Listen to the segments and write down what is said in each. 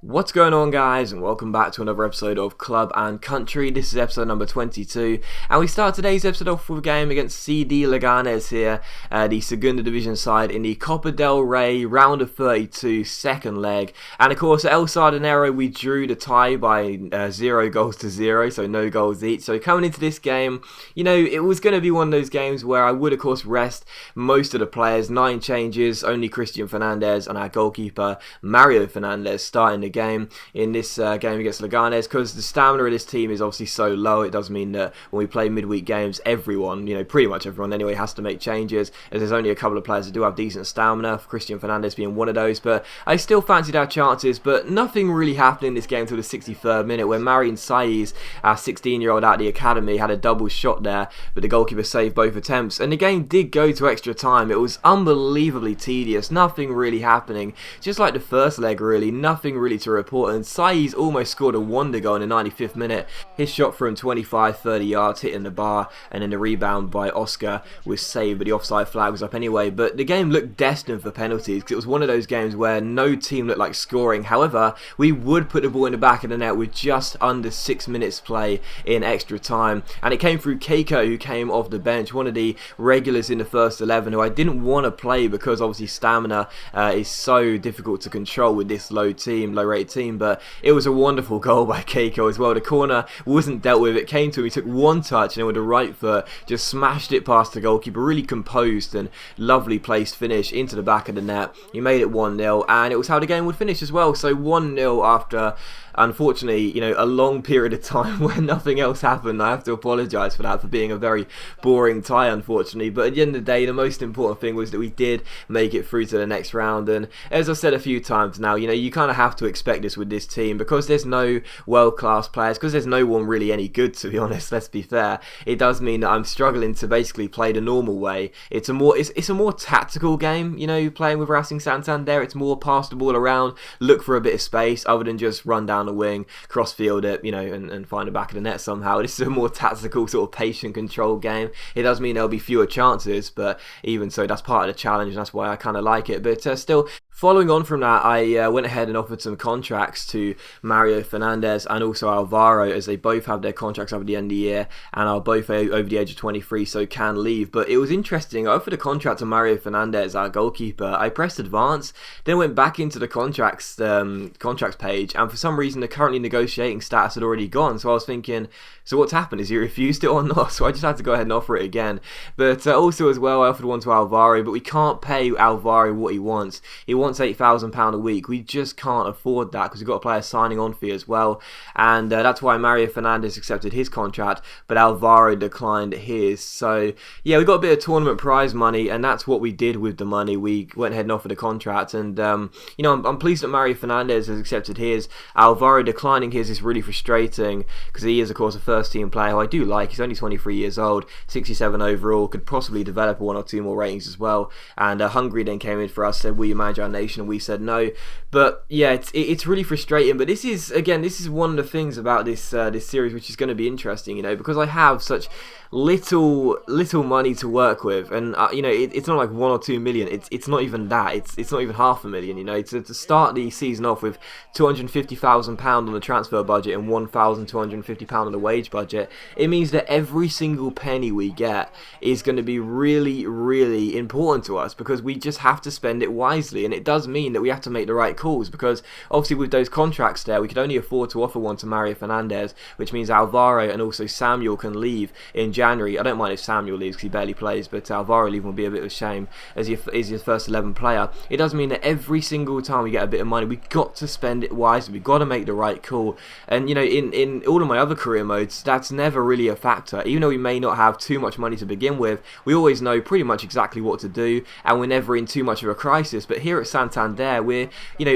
What's going on, guys, and welcome back to another episode of Club and Country. This is episode number 22, and we start today's episode off with a game against CD Leganes here, the Segunda Division side in the Copa del Rey round of 32 second leg. And of course, at El Sardinero we drew the tie by 0 goals to 0, so no goals each. So coming into this game, it was going to be one of those games where I would of course rest most of the players. 9 changes, only Christian Fernandez and our goalkeeper Mario Fernandez starting the game in this game against Leganes, because the stamina of this team is obviously so low. It does mean that when we play midweek games, everyone, pretty much everyone anyway, has to make changes, as there's only a couple of players that do have decent stamina, Christian Fernandez being one of those. But I still fancied our chances, but nothing really happened in this game until the 63rd minute, where Marian Saiz, our 16-year-old out of the academy, had a double shot there, but the goalkeeper saved both attempts, and the game did go to extra time. It was unbelievably tedious, nothing really happening, just like the first leg really, nothing really to report. And Saiz almost scored a wonder goal in the 95th minute. His shot from 25-30 yards hitting the bar, and then the rebound by Oscar was saved, but the offside flag was up anyway. But the game looked destined for penalties, because it was one of those games where no team looked like scoring. However, we would put the ball in the back of the net with just under 6 minutes play in extra time, and it came through Keiko, who came off the bench, one of the regulars in the first 11, who I didn't want to play because obviously stamina is so difficult to control with this low-rated team. But it was a wonderful goal by Keiko as well. The corner wasn't dealt with. It came to him. He took one touch and then with the right foot just smashed it past the goalkeeper. Really composed and lovely placed finish into the back of the net. He made it 1-0, and it was how the game would finish as well. So 1-0 after, unfortunately, a long period of time where nothing else happened. I have to apologise for that, for being a very boring tie, unfortunately. But at the end of the day, the most important thing was that we did make it through to the next round. And as I've said a few times now, you kind of have to expect this with this team, because there's no world-class players, because there's no one really any good, to be honest, let's be fair. It does mean that I'm struggling to basically play the normal way. It's a more tactical game, playing with Racing Santander. It's more pass the ball around, look for a bit of space, other than just run down the wing, cross-field it, and find the back of the net somehow. This is a more tactical, sort of patient control game. It does mean there'll be fewer chances, but even so, that's part of the challenge, and that's why I kind of like it. But still, following on from that, I went ahead and offered some contracts to Mario Fernandez and also Alvaro, as they both have their contracts up at the end of the year and are both over the age of 23, so can leave. But it was interesting. I offered a contract to Mario Fernandez, our goalkeeper. I pressed advance, then went back into the contracts page, and for some reason the currently negotiating status had already gone. So I was thinking, so what's happened? Is he refused it or not? So I just had to go ahead and offer it again. But also as well, I offered one to Alvaro, but we can't pay Alvaro what he wants. He wants £8,000 a week. We just can't afford that, because we've got to play a signing on fee as well, and that's why Mario Fernandez accepted his contract, but Alvaro declined his. So yeah, we got a bit of tournament prize money, and that's what we did with the money. We went ahead and offered a contract, and I'm pleased that Mario Fernandez has accepted his. Alvaro declining his is really frustrating, because he is of course a first team player who I do like. He's only 23 years old, 67 overall, could possibly develop 1 or 2 more ratings as well. And Hungary then came in for us, said, will you manage our nation? And we said no. But yeah, it's really frustrating. But this is one of the things about this series which is going to be interesting, because I have such little money to work with, and it's not like 1 or 2 million. It's not even that. It's not even £500,000. To start the season off with £250,000 on the transfer budget and £1,250 on the wage budget, it means that every single penny we get is going to be really, really important to us, because we just have to spend it wisely. And it does mean that we have to make the right calls, because obviously with those contracts there, we could only afford to offer one to Mario Fernandez, which means Alvaro and also Samuel can leave in January. I don't mind if Samuel leaves because he barely plays, but Alvaro leaving will be a bit of a shame as he is his first 11 player. It does mean that every single time we get a bit of money, we've got to spend it wisely. We've got to make the right call. And in all of my other career modes, that's never really a factor. Even though we may not have too much money to begin with, we always know pretty much exactly what to do, and we're never in too much of a crisis. But here at Santander, we're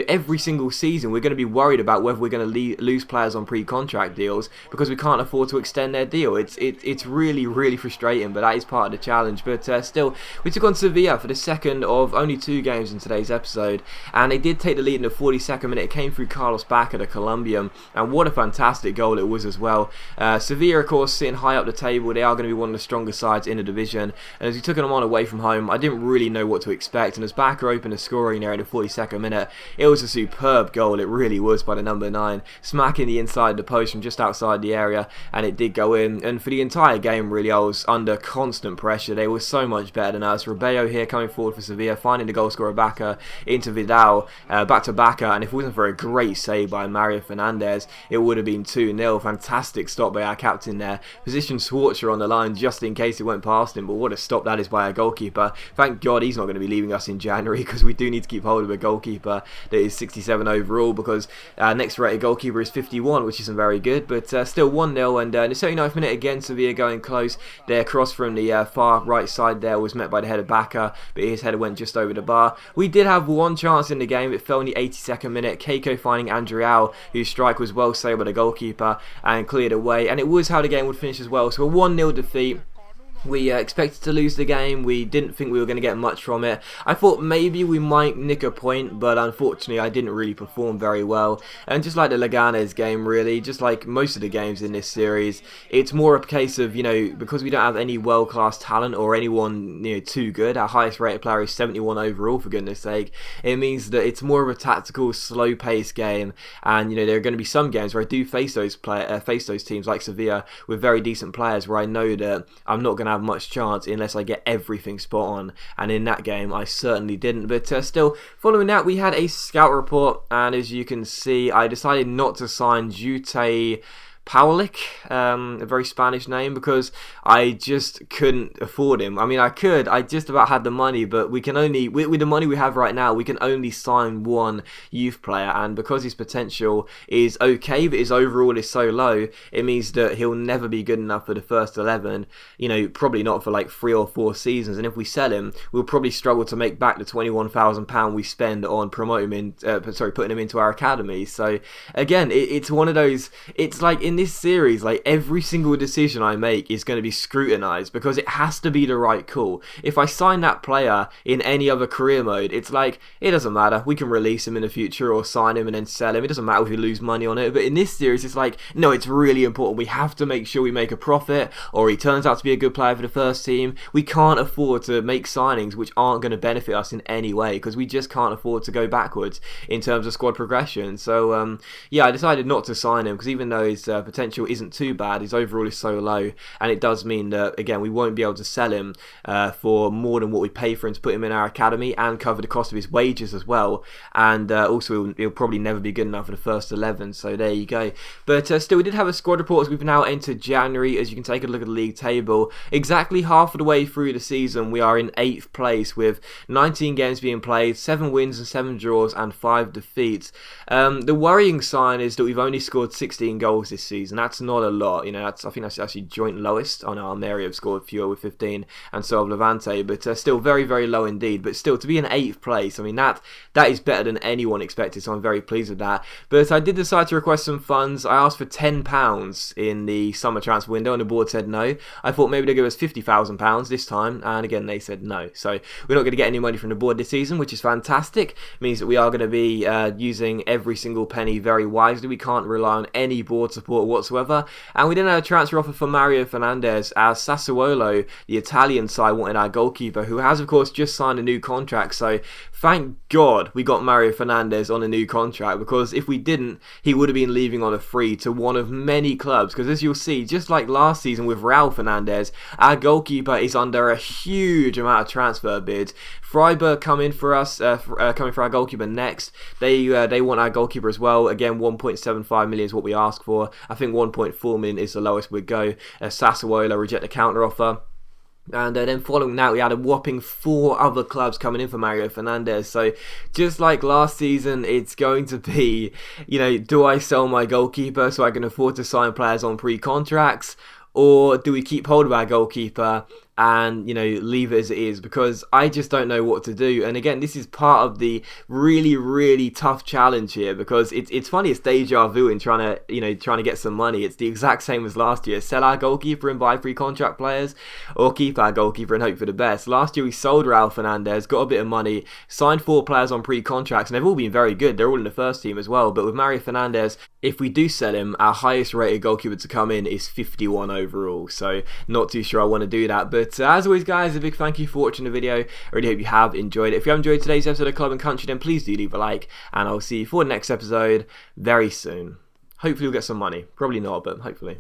every single season we're going to be worried about whether we're going to lose players on pre-contract deals, because we can't afford to extend their deal. It's really, really frustrating, but that is part of the challenge. But still, we took on Sevilla for the second of only 2 games in today's episode, and they did take the lead in the 42nd minute. It came through Carlos Bacca, the Colombian, and what a fantastic goal it was as well. Sevilla, of course, sitting high up the table. They are going to be one of the strongest sides in the division, and as we took them on away from home, I didn't really know what to expect, and as Bacca opened the scoring, area in the 42nd minute. It was a superb goal, it really was, by the number 9, smacking the inside of the post from just outside the area, and it did go in. And for the entire game, really, I was under constant pressure. They were so much better than us. Rebello here coming forward for Sevilla, finding the goal scorer Baca into Vidal, back to Baca, and if it wasn't for a great save by Mario Fernandes, it would have been 2-0. Fantastic stop by our captain there. Positioned Schwarzer on the line just in case it went past him, but what a stop that is by our goalkeeper. Thank God he's not going to be leaving us in January, because we do need to keep hold of a goalkeeper that is 67 overall, because our next rated goalkeeper is 51, which isn't very good, but still 1-0. And in the 79th minute again, Sevilla going close. Their cross from the far right side there was met by the header Baca, but his header went just over the bar. We did have one chance in the game. It fell in the 82nd minute. Keiko finding Andreal, whose strike was well saved by the goalkeeper and cleared away, and it was how the game would finish as well. So a 1-0 defeat. We expected to lose the game. We didn't think we were going to get much from it. I thought maybe we might nick a point, but unfortunately I didn't really perform very well. And just like the Leganes game, really, just like most of the games in this series, it's more a case of, because we don't have any world-class talent or anyone too good. Our highest rated player is 71 overall, for goodness sake. It means that it's more of a tactical, slow-paced game. And there are going to be some games where I do face those teams like Sevilla with very decent players, where I know that I'm not going to have much chance unless I get everything spot on, and in that game I certainly didn't. But still, following that, we had a scout report, and as you can see, I decided not to sign Jute Paulik, a very Spanish name, because I just couldn't afford him. I mean, I just about had the money, but we can only, with the money we have right now, we can only sign one youth player, and because his potential is okay, but his overall is so low, it means that he'll never be good enough for the first 11, probably not for like 3 or 4 seasons, and if we sell him, we'll probably struggle to make back the £21,000 we spend on putting him into our academy. So again, it's one of those, it's like in this series, like every single decision I make is going to be scrutinized, because it has to be the right call. If I sign that player in any other career mode, it's like, it doesn't matter, we can release him in the future or sign him and then sell him, it doesn't matter if we lose money on it. But in this series, it's like, no, it's really important, we have to make sure we make a profit, or he turns out to be a good player for the first team. We can't afford to make signings which aren't going to benefit us in any way, because we just can't afford to go backwards in terms of squad progression. So yeah, I decided not to sign him, because even though his potential isn't too bad, his overall is so low, and it does mean that, again, we won't be able to sell him for more than what we pay for him to put him in our academy, and cover the cost of his wages as well. And also he'll probably never be good enough for the first 11, so there you go. But still, we did have a squad report as we've now entered January. As you can take a look at the league table, exactly half of the way through the season, we are in 8th place with 19 games being played, 7 wins and 7 draws and 5 defeats. The worrying sign is that we've only scored 16 goals this season. That's not a lot, I think that's actually joint lowest. On Almeria have scored fewer with 15, and so have Levante, but still very, very low indeed. But still, to be in 8th place, I mean, that is better than anyone expected, so I'm very pleased with that. But I did decide to request some funds. I asked for £10 in the summer transfer window, and the board said no. I thought maybe they'd give us £50,000 this time, and again they said no. So we're not going to get any money from the board this season, which is fantastic. It means that we are going to be using every single penny very wisely. We can't rely on any board support whatsoever. And we didn't have a transfer offer for Mario Fernandes, as Sassuolo, the Italian side, wanted our goalkeeper, who has of course just signed a new contract. So thank God we got Mario Fernandes on a new contract, because if we didn't, he would have been leaving on a free to one of many clubs. Because as you'll see, just like last season with Raul Fernandes, our goalkeeper is under a huge amount of transfer bids. Freiburg coming for us, coming for our goalkeeper next. They want our goalkeeper as well. Again, 1.75 million is what we ask for. I think 1.4 million is the lowest we'd go. Sassuolo reject the counter offer. And then following that, we had a whopping 4 other clubs coming in for Mario Fernandes. So just like last season, it's going to be, do I sell my goalkeeper so I can afford to sign players on pre-contracts? Or do we keep hold of our goalkeeper and, leave it as it is? Because I just don't know what to do. And again, this is part of the really, really tough challenge here, because it's funny, it's deja vu in trying to get some money. It's the exact same as last year. Sell our goalkeeper and buy free contract players, or keep our goalkeeper and hope for the best. Last year we sold Raul Fernandes, got a bit of money, signed 4 players on pre-contracts, and they've all been very good. They're all in the first team as well. But with Mario Fernandes, if we do sell him, our highest rated goalkeeper to come in is 51 overall. So not too sure I want to do that. But But as always, guys, a big thank you for watching the video. I really hope you have enjoyed it. If you have enjoyed today's episode of Club and Country, then please do leave a like, and I'll see you for the next episode very soon. Hopefully we'll get some money. Probably not, but hopefully.